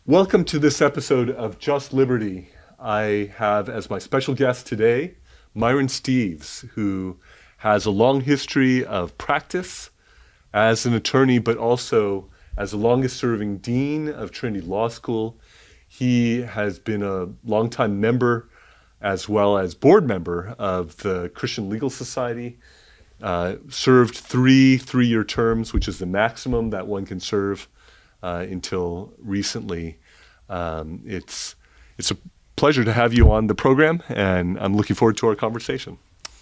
Welcome to this episode of Just Liberty. I have as my special guest today Myron Steeves, who has a long history of practice as an attorney, but also as the longest serving dean of Trinity Law School. He has been a longtime member as well as board member of the Christian Legal Society, served three-year terms, which is the maximum that one can serve until recently. It's a pleasure to have you on the program, and I'm looking forward to our conversation.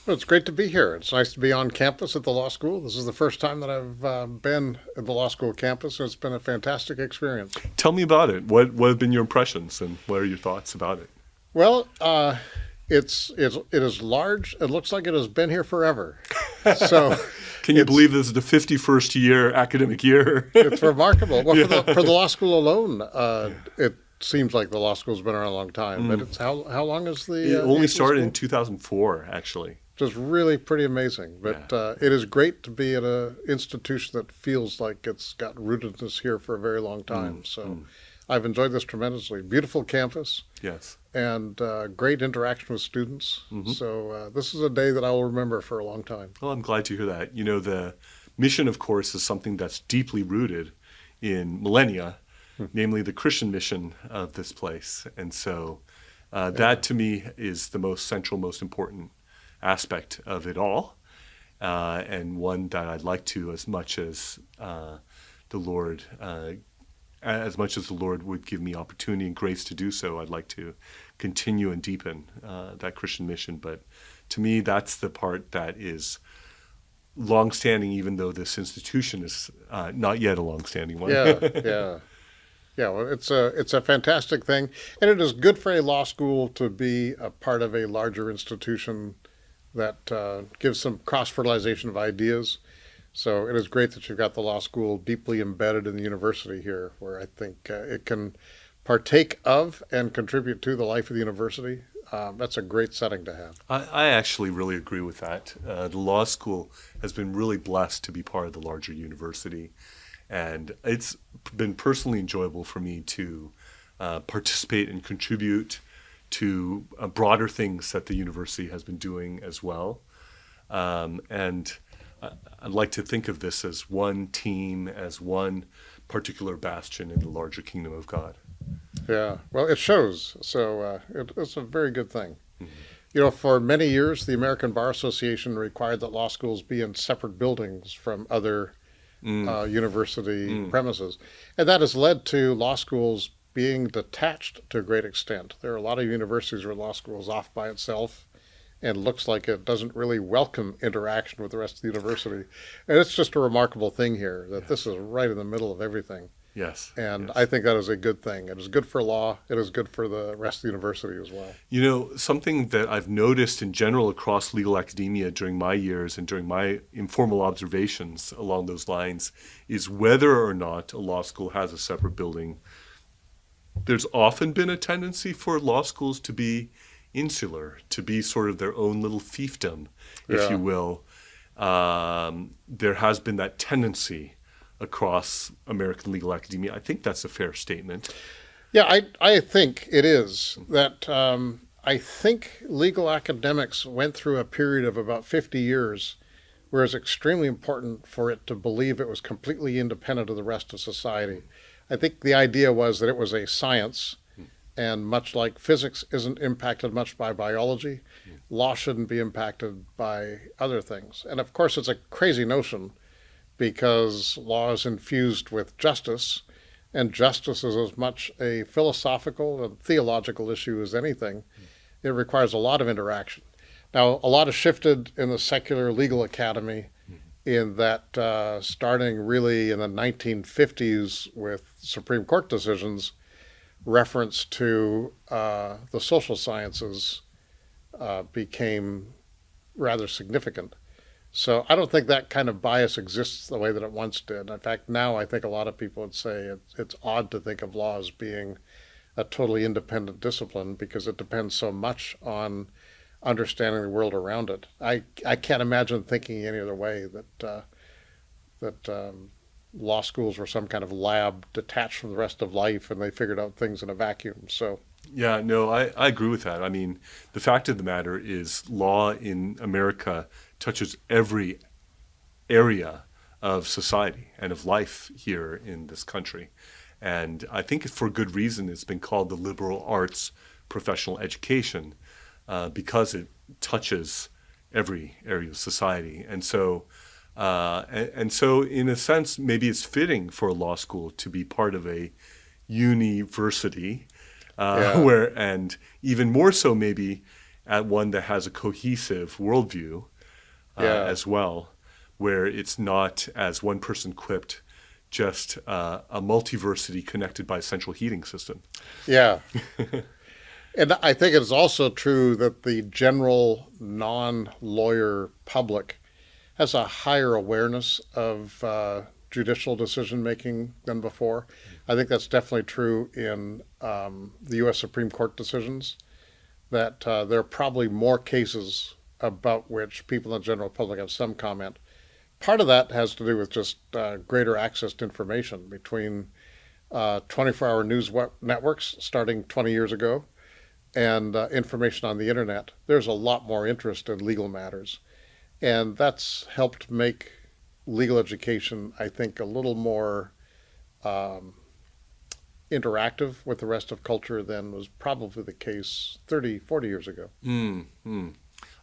Well, it's great to be here. It's nice to be on campus at the law school. This is the first time that I've been at the law school campus, and it's been a fantastic experience. Tell me about it. What have been your impressions, and what are your thoughts about it? Well, it is large. It looks like it has been here forever. So, can you believe this is the 51st year, academic year? It's remarkable. Well, for the law school alone, it seems like the law school's been around a long time. But it's how long is the? It only started in 2004, actually. Just really pretty amazing. But it is great to be at an institution that feels like it's got rootedness here for a very long time. I've enjoyed this tremendously. Beautiful campus. Yes. And great interaction with students. So this is a day that I will remember for a long time. Well, I'm glad to hear that. You know, the mission, of course, is something that's deeply rooted in millennia, namely the Christian mission of this place. And so that to me is the most central, most important aspect of it all, and one that I'd like to, as much as the Lord would give me opportunity and grace to do so, I'd like to continue and deepen that Christian mission. But to me, that's the part that is longstanding, even though this institution is not yet a longstanding one. Yeah. Well, it's a fantastic thing, and it is good for a law school to be a part of a larger institution that gives some cross-fertilization of ideas. So it is great that you've got the law school deeply embedded in the university here, where I think it can partake of and contribute to the life of the university. That's a great setting to have. I actually really agree with that. The law school has been really blessed to be part of the larger university, and it's been personally enjoyable for me to participate and contribute to broader things that the university has been doing as well. And I'd like to think of this as one team, as one particular bastion in the larger kingdom of God. Yeah, well, it shows. So it's a very good thing. You know, for many years, the American Bar Association required that law schools be in separate buildings from other university premises. And that has led to law schools being detached to a great extent. There are a lot of universities where law school is off by itself and looks like it doesn't really welcome interaction with the rest of the university. And it's just a remarkable thing here that this is right in the middle of everything. Yes. And I think that is a good thing. It is good for law. It is good for the rest of the university as well. You know, something that I've noticed in general across legal academia during my years and during my informal observations along those lines is whether or not a law school has a separate building. There's often been a tendency for law schools to be insular, to be sort of their own little fiefdom, if you will. There has been that tendency across American legal academia. I think that's a fair statement. Yeah, I think it is. That I think legal academics went through a period of about 50 years where it's extremely important for it to believe it was completely independent of the rest of society. I think the idea was that it was a science, and much like physics isn't impacted much by biology, law shouldn't be impacted by other things. And of course, it's a crazy notion because law is infused with justice, and justice is as much a philosophical and theological issue as anything. It requires a lot of interaction. Now, a lot has shifted in the secular legal academy in that starting really in the 1950s with Supreme Court decisions, reference to the social sciences became rather significant. So I don't think that kind of bias exists the way that it once did. In fact, now I think a lot of people would say it's odd to think of law as being a totally independent discipline because it depends so much on understanding the world around it. I can't imagine thinking any other way that law schools were some kind of lab detached from the rest of life and they figured out things in a vacuum. So, Yeah, no, I agree with that. I mean, the fact of the matter is law in America touches every area of society and of life here in this country. And I think for good reason it's been called the liberal arts professional education because it touches every area of society. And so in a sense, maybe it's fitting for a law school to be part of a university yeah, and even more so maybe at one that has a cohesive worldview yeah, as well, where it's not, as one person quipped, just a multiversity connected by a central heating system. yeah. And I think it's also true that the general non-lawyer public has a higher awareness of judicial decision making than before. I think that's definitely true in the U.S. Supreme Court decisions, that there are probably more cases about which people in the general public have some comment. Part of that has to do with just greater access to information between 24-hour news networks starting 20 years ago and information on the internet. There's a lot more interest in legal matters. And that's helped make legal education, I think, a little more interactive with the rest of culture than was probably the case 30, 40 years ago.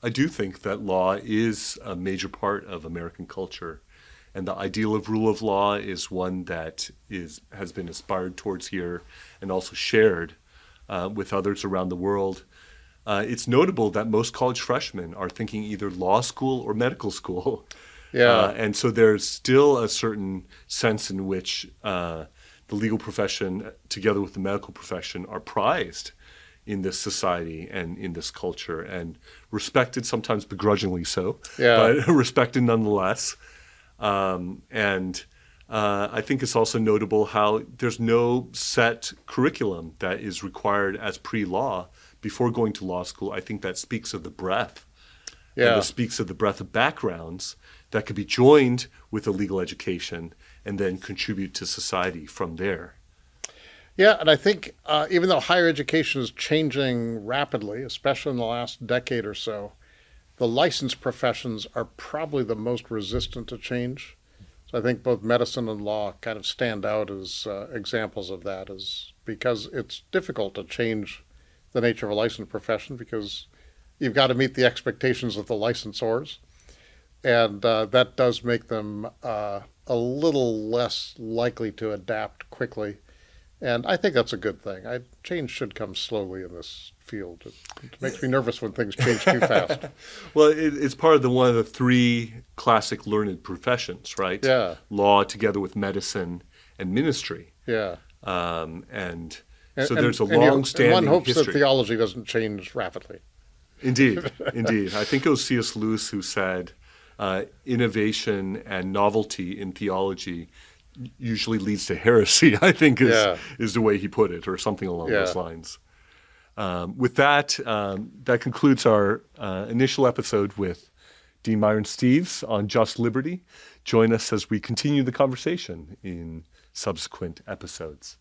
I do think that law is a major part of American culture, and the ideal of rule of law is one that has been aspired towards here and also shared with others around the world. It's notable that most college freshmen are thinking either law school or medical school. Yeah, And so there's still a certain sense in which the legal profession, together with the medical profession, are prized in this society and in this culture and respected, sometimes begrudgingly so, yeah, but respected nonetheless. And I think it's also notable how there's no set curriculum that is required as pre-law before going to law school. I think that speaks of the breadth, and yeah. that speaks of the breadth of backgrounds that could be joined with a legal education and then contribute to society from there. Yeah, and I think even though higher education is changing rapidly, especially in the last decade or so, the licensed professions are probably the most resistant to change. So I think both medicine and law kind of stand out as examples of that, is because it's difficult to change the nature of a licensed profession because you've got to meet the expectations of the licensors, and that does make them a little less likely to adapt quickly. And I think that's a good thing. Change should come slowly in this field. It makes me nervous when things change too fast. Well, it's part of one of the three classic learned professions, right? Yeah, Law together with medicine and ministry. yeah. And And, so and, there's a and, you- and one long-standing hopes that history. theology doesn't change rapidly. Indeed, indeed. I think it was C.S. Lewis who said innovation and novelty in theology usually leads to heresy, I think Yeah, is the way he put it, or something along yeah. those lines. With that, that concludes our initial episode with Dean Myron Steeves on just liberty. Join us as we continue the conversation in subsequent episodes.